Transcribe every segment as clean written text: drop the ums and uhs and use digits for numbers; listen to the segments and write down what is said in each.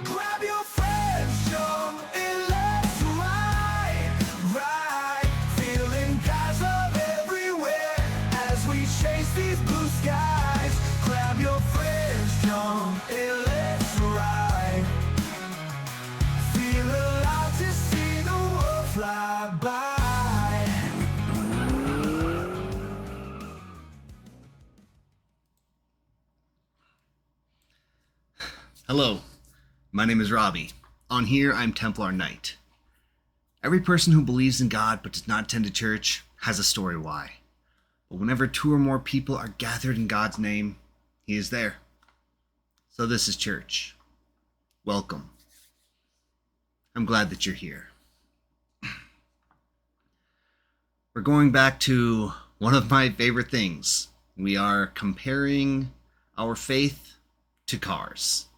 Grab your friends, jump in, let's ride. Feeling guys love everywhere as we chase these blue skies. Grab your friends, jump in, let's ride. Feel alive to see the world fly by. Hello, my name is Robbie. On here, I'm Templar Knight. Every person who believes in God but does not attend a church has a story why. But whenever two or more people are gathered in God's name, He is there. So this is church. Welcome. I'm glad that you're here. We're going back to one of my favorite things. We are comparing our faith to cars.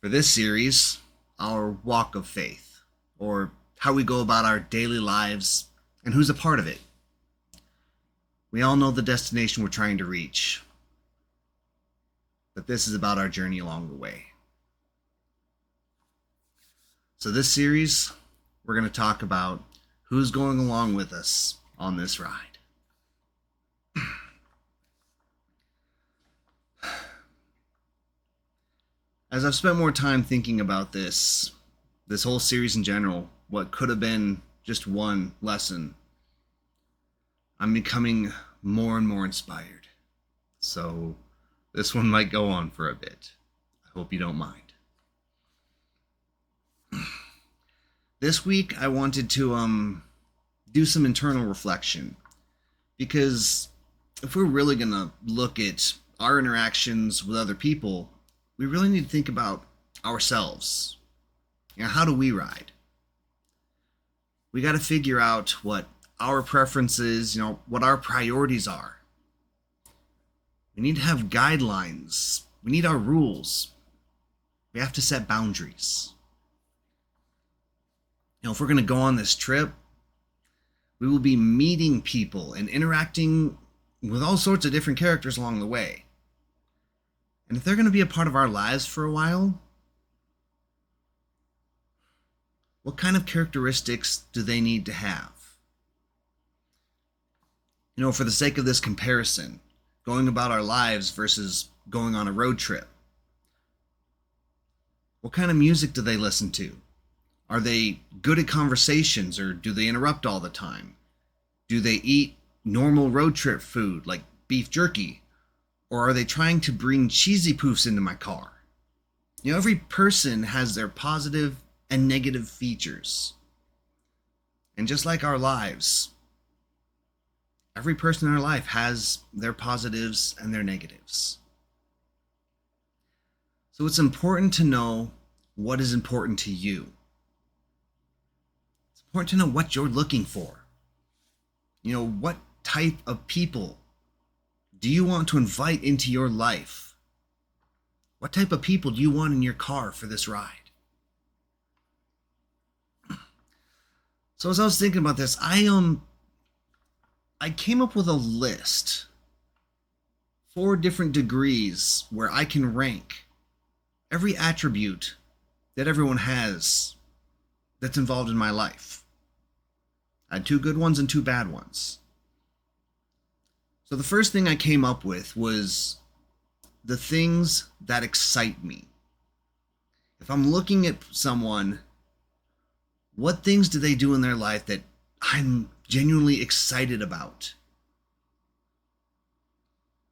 For this series, our walk of faith, or how we go about our daily lives and who's a part of it. We all know the destination we're trying to reach, but this is about our journey along the way. So this series, we're going to talk about who's going along with us on this ride. As I've spent more time thinking about this whole series in general, what could have been just one lesson, I'm becoming more and more inspired. So this one might go on for a bit. I hope you don't mind. This week I wanted to do some internal reflection, because if we're really going to look at our interactions with other people, we really need to think about ourselves. How do we ride? We got to figure out what our preferences, what our priorities are. We need to have guidelines. We need our rules. We have to set boundaries. If we're going to go on this trip, we will be meeting people and interacting with all sorts of different characters along the way. And if they're going to be a part of our lives for a while, what kind of characteristics do they need to have? For the sake of this comparison, going about our lives versus going on a road trip, what kind of music do they listen to? Are they good at conversations, or do they interrupt all the time? Do they eat normal road trip food like beef jerky? Or are they trying to bring cheesy poofs into my car? Every person has their positive and negative features. And just like our lives, every person in our life has their positives and their negatives. So it's important to know what is important to you. It's important to know what you're looking for. What type of people do you want to invite into your life? What type of people do you want in your car for this ride? So as I was thinking about this, I came up with a list, 4 different degrees where I can rank every attribute that everyone has that's involved in my life. I had 2 good ones and 2 bad ones. So the first thing I came up with was the things that excite me. If I'm looking at someone, what things do they do in their life that I'm genuinely excited about?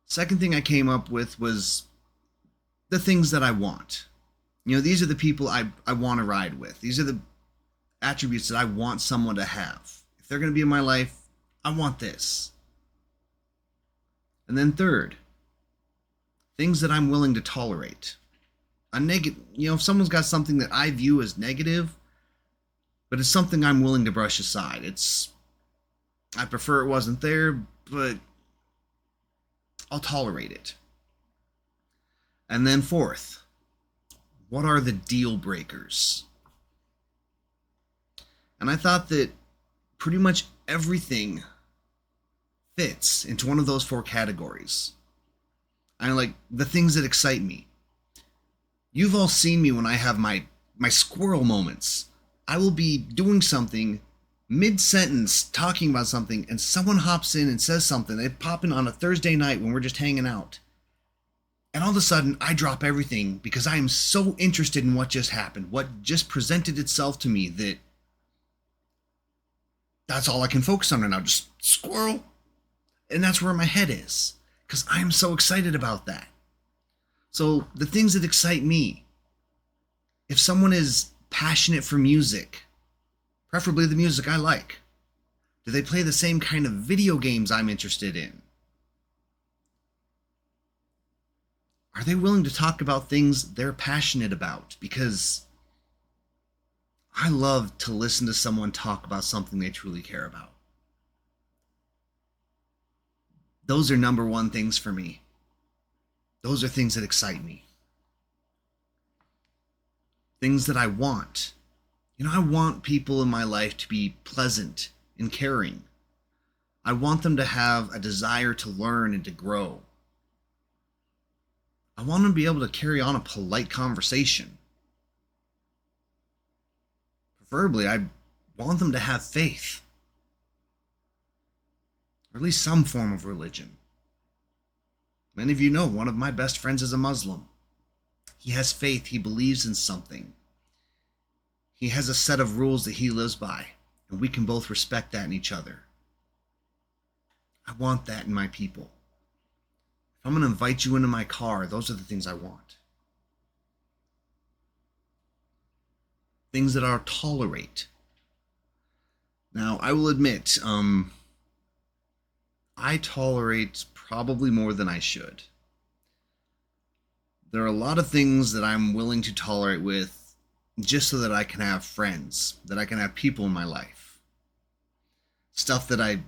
Second thing I came up with was the things that I want. These are the people I want to ride with. These are the attributes that I want someone to have. If they're going to be in my life, I want this. And then third, things that I'm willing to tolerate. If someone's got something that I view as negative, but it's something I'm willing to brush aside. I prefer it wasn't there, but I'll tolerate it. And then fourth, what are the deal breakers? And I thought that pretty much everything fits into one of those 4 categories. I like the things that excite me. You've all seen me when I have my squirrel moments. I will be doing something mid-sentence, talking about something, and someone hops in and says something. They pop in on a Thursday night when we're just hanging out. And all of a sudden, I drop everything because I am so interested in what just happened, what just presented itself to me, that's all I can focus on right now. Just squirrel. And that's where my head is, because I am so excited about that. So the things that excite me, if someone is passionate for music, preferably the music I like, do they play the same kind of video games I'm interested in? Are they willing to talk about things they're passionate about? Because I love to listen to someone talk about something they truly care about. Those are number one things for me. Those are things that excite me. Things that I want. I want people in my life to be pleasant and caring. I want them to have a desire to learn and to grow. I want them to be able to carry on a polite conversation. Preferably, I want them to have faith. Or at least some form of religion. Many of you know one of my best friends is a Muslim. He has faith. He believes in something. He has a set of rules that he lives by, and we can both respect that in each other. I want that in my people. If I'm going to invite you into my car, those are the things I want. Things that I'll tolerate. Now, I will admit, I tolerate probably more than I should. There are a lot of things that I'm willing to tolerate with just so that I can have friends, that I can have people in my life. Stuff that I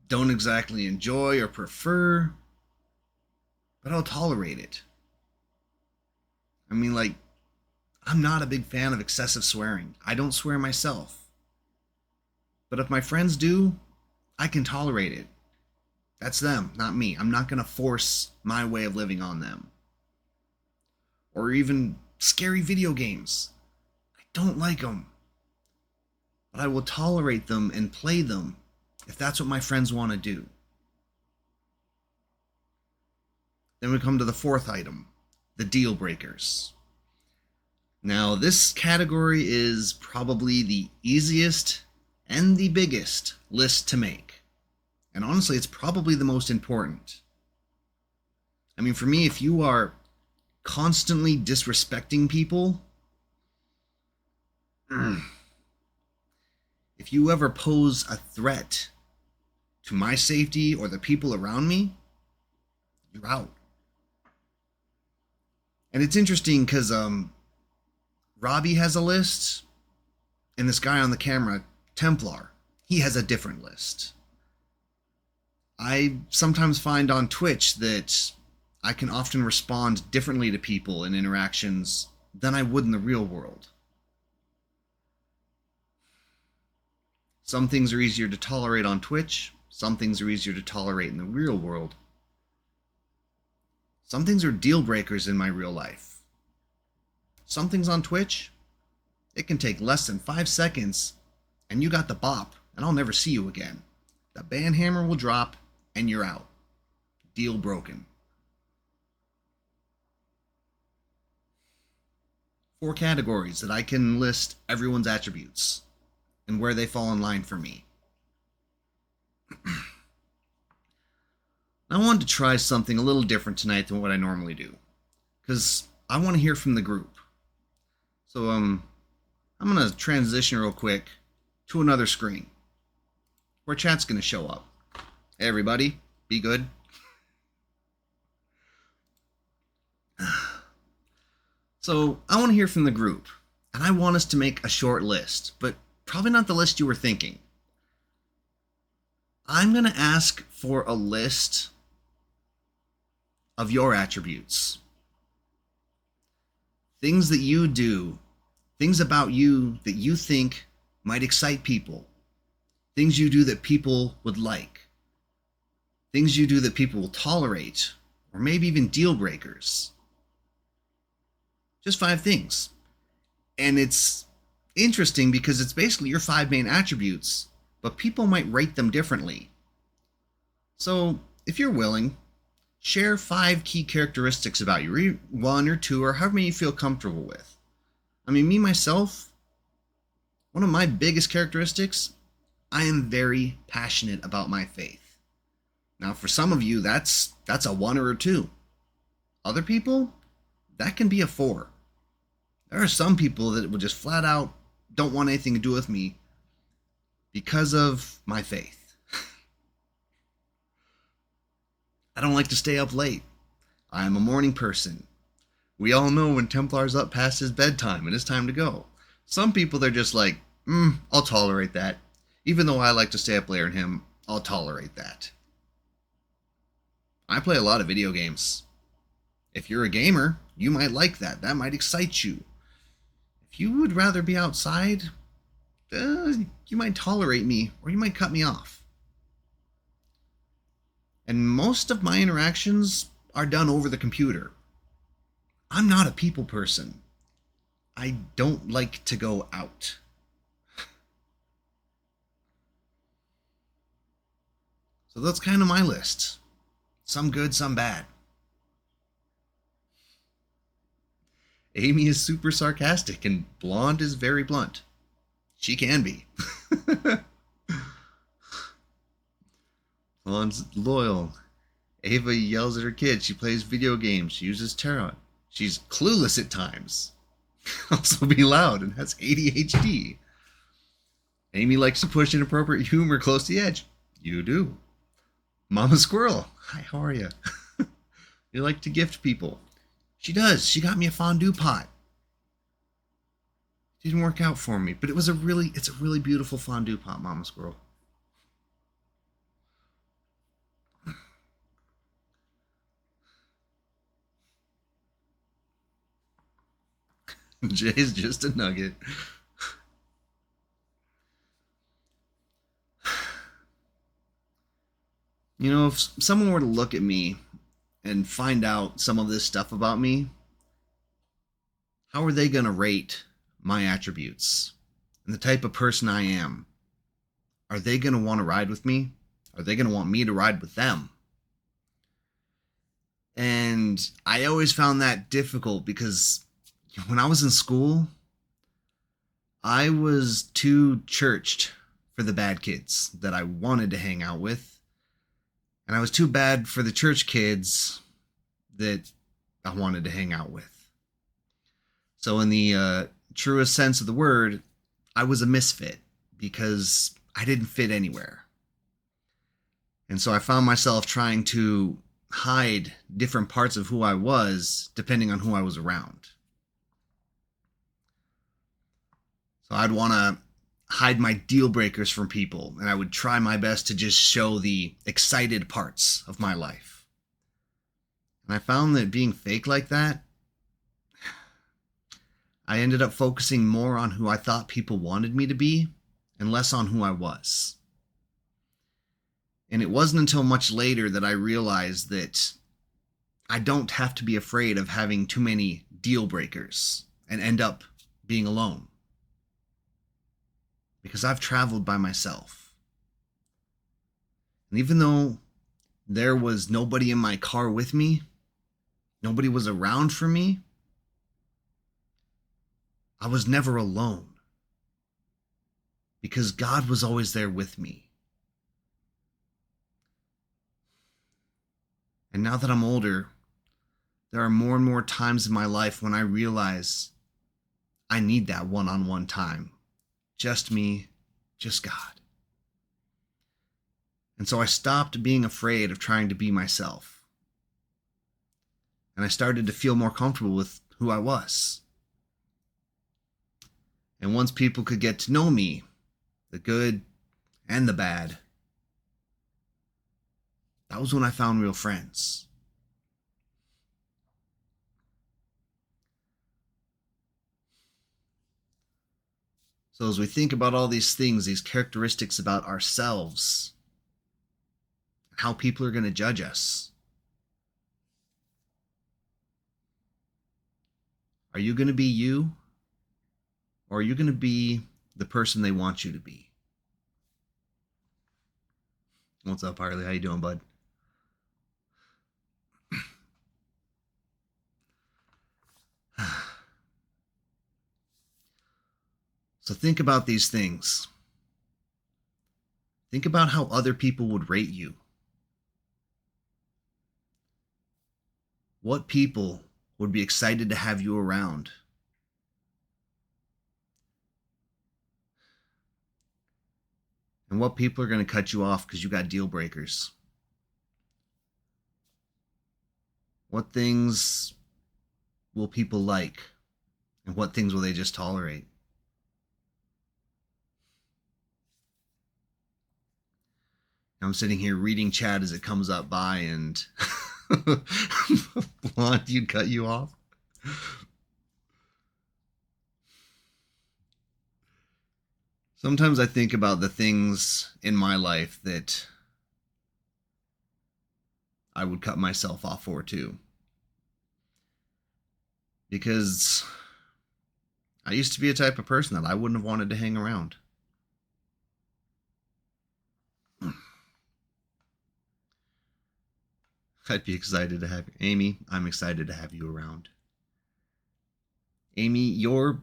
don't exactly enjoy or prefer, but I'll tolerate it. I mean, like, I'm not a big fan of excessive swearing. I don't swear myself. But if my friends do, I can tolerate it. That's them, not me. I'm not going to force my way of living on them. Or even scary video games. I don't like them. But I will tolerate them and play them if that's what my friends want to do. Then we come to the fourth item, the deal breakers. Now, this category is probably the easiest and the biggest list to make. And honestly, it's probably the most important. I mean, for me, if you are constantly disrespecting people, if you ever pose a threat to my safety or the people around me, you're out. And it's interesting because Robbie has a list, and this guy on the camera, Templar, he has a different list. I sometimes find on Twitch that I can often respond differently to people in interactions than I would in the real world. Some things are easier to tolerate on Twitch. Some things are easier to tolerate in the real world. Some things are deal breakers in my real life. Some things on Twitch, it can take less than 5 seconds and you got the bop and I'll never see you again. The ban hammer will drop and you're out. Deal broken. 4 categories that I can list everyone's attributes and where they fall in line for me. I wanted to try something a little different tonight than what I normally do, because I want to hear from the group. So I'm going to transition real quick to another screen where chat's going to show up. Hey everybody, be good. So I want to hear from the group, and I want us to make a short list, but probably not the list you were thinking. I'm going to ask for a list of your attributes. Things that you do, things about you that you think might excite people, things you do that people would like, things you do that people will tolerate, or maybe even deal breakers. Just 5 things. And it's interesting because it's basically your 5 main attributes, but people might rate them differently. So, if you're willing, share 5 key characteristics about you, 1 or 2, or however many you feel comfortable with. I mean, me myself, one of my biggest characteristics, I am very passionate about my faith. Now, for some of you, that's a 1 or a 2. Other people, that can be a 4. There are some people that will just flat out don't want anything to do with me because of my faith. I don't like to stay up late. I am a morning person. We all know when Templar's up past his bedtime and it's time to go. Some people, they're just like, I'll tolerate that. Even though I like to stay up later than him, I'll tolerate that. I play a lot of video games. If you're a gamer, you might like that. That might excite you. If you would rather be outside, you might tolerate me or you might cut me off. And most of my interactions are done over the computer. I'm not a people person. I don't like to go out. So that's kind of my list. Some good, some bad. Amy is super sarcastic and Blonde is very blunt. She can be. Blonde's loyal. Ava yells at her kids. She plays video games. She uses tarot. She's clueless at times. Also be loud and has ADHD. Amy likes to push inappropriate humor close to the edge. You do. Mama Squirrel. Hi, how are you? You like to gift people. She does. She got me a fondue pot. It didn't work out for me, but it's a really beautiful fondue pot, Mama Squirrel. Jay's just a nugget. You know, if someone were to look at me and find out some of this stuff about me, how are they going to rate my attributes and the type of person I am? Are they going to want to ride with me? Are they going to want me to ride with them? And I always found that difficult because when I was in school, I was too churched for the bad kids that I wanted to hang out with. And I was too bad for the church kids that I wanted to hang out with. So in the truest sense of the word, I was a misfit because I didn't fit anywhere. And so I found myself trying to hide different parts of who I was depending on who I was around. So I'd want to hide my deal breakers from people, and I would try my best to just show the excited parts of my life. And I found that being fake like that, I ended up focusing more on who I thought people wanted me to be and less on who I was. And it wasn't until much later that I realized that I don't have to be afraid of having too many deal breakers and end up being alone. Because I've traveled by myself. And even though there was nobody in my car with me, nobody was around for me, I was never alone. Because God was always there with me. And now that I'm older, there are more and more times in my life when I realize I need that one-on-one time. Just me, just God. And so I stopped being afraid of trying to be myself. And I started to feel more comfortable with who I was. And once people could get to know me, the good and the bad, that was when I found real friends. So as we think about all these things, these characteristics about ourselves, how people are going to judge us, Are you going to be you? Or are you going to be the person they want you to be? What's up, Harley? How you doing, bud? So think about these things. Think about how other people would rate you. What people would be excited to have you around? And what people are going to cut you off because you got deal breakers? What things will people like? And what things will they just tolerate? I'm sitting here reading chat as it comes up by, and Blonde, you'd cut you off. Sometimes I think about the things in my life that I would cut myself off for too. Because I used to be a type of person that I wouldn't have wanted to hang around. I'd be excited to have you. Amy, I'm excited to have you around. Amy, your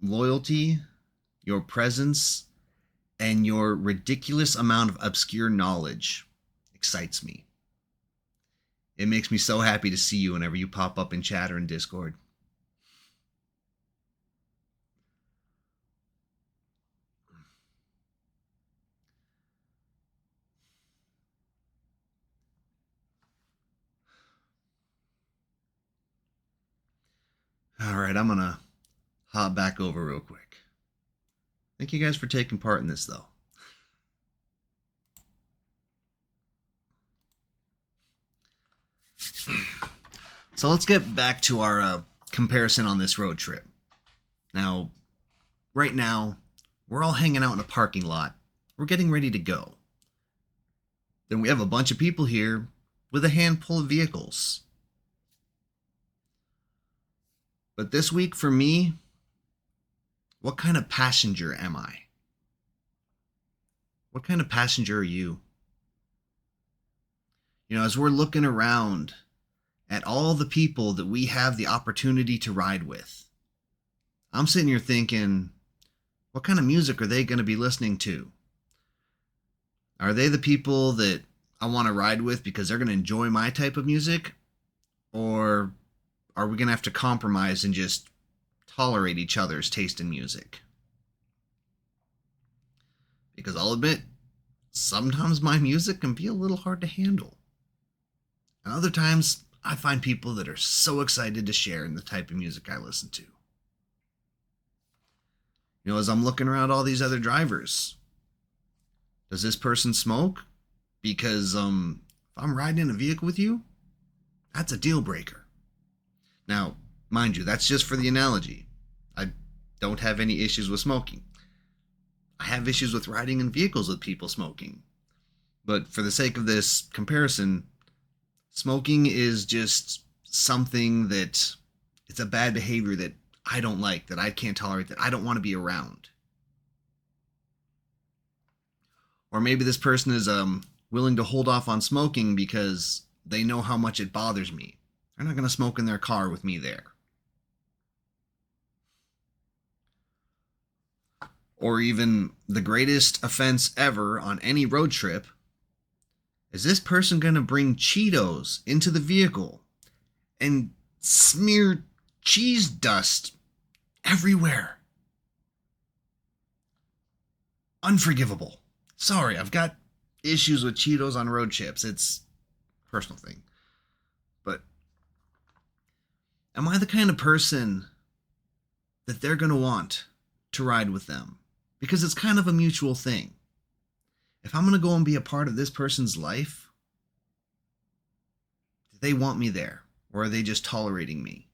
loyalty, your presence, and your ridiculous amount of obscure knowledge excites me. It makes me so happy to see you whenever you pop up in chat or in Discord. All right, I'm going to hop back over real quick. Thank you guys for taking part in this, though. So let's get back to our comparison on this road trip. Now, right now, we're all hanging out in a parking lot. We're getting ready to go. Then we have a bunch of people here with a handful of vehicles. But this week for me, what kind of passenger am I? What kind of passenger are you? You know, as we're looking around at all the people that we have the opportunity to ride with, I'm sitting here thinking, what kind of music are they going to be listening to? Are they the people that I want to ride with because they're going to enjoy my type of music? Or are we going to have to compromise and just tolerate each other's taste in music? Because I'll admit, sometimes my music can be a little hard to handle. And other times, I find people that are so excited to share in the type of music I listen to. You know, as I'm looking around all these other drivers, does this person smoke? Because if I'm riding in a vehicle with you, that's a deal breaker. Now, mind you, that's just for the analogy. I don't have any issues with smoking. I have issues with riding in vehicles with people smoking. But for the sake of this comparison, smoking is just something that it's a bad behavior that I don't like, that I can't tolerate, that I don't want to be around. Or maybe this person is willing to hold off on smoking because they know how much it bothers me. They're not going to smoke in their car with me there. Or even the greatest offense ever on any road trip, is this person going to bring Cheetos into the vehicle and smear cheese dust everywhere? Unforgivable. Sorry, I've got issues with Cheetos on road trips. It's a personal thing. But am I the kind of person that they're going to want to ride with them? Because it's kind of a mutual thing. If I'm going to go and be a part of this person's life, do they want me there? Or are they just tolerating me?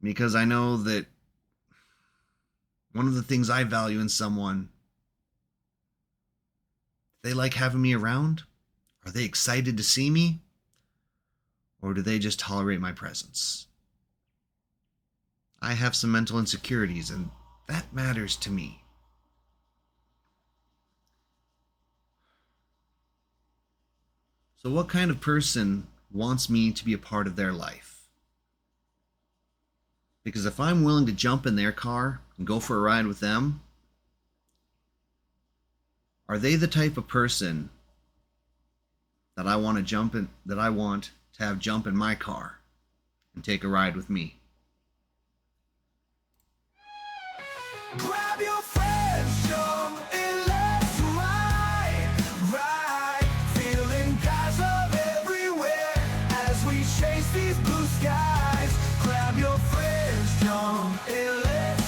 Because I know that one of the things I value in someone, they like having me around? Are they excited to see me? Or do they just tolerate my presence? I have some mental insecurities, and that matters to me. So, what kind of person wants me to be a part of their life? Because if I'm willing to jump in their car and go for a ride with them, are they the type of person that I want to have jump in my car and take a ride with me? Grab your friends, jump in, let's ride. Feeling guys love everywhere as we chase these blue skies. Grab your friends, jump in, let's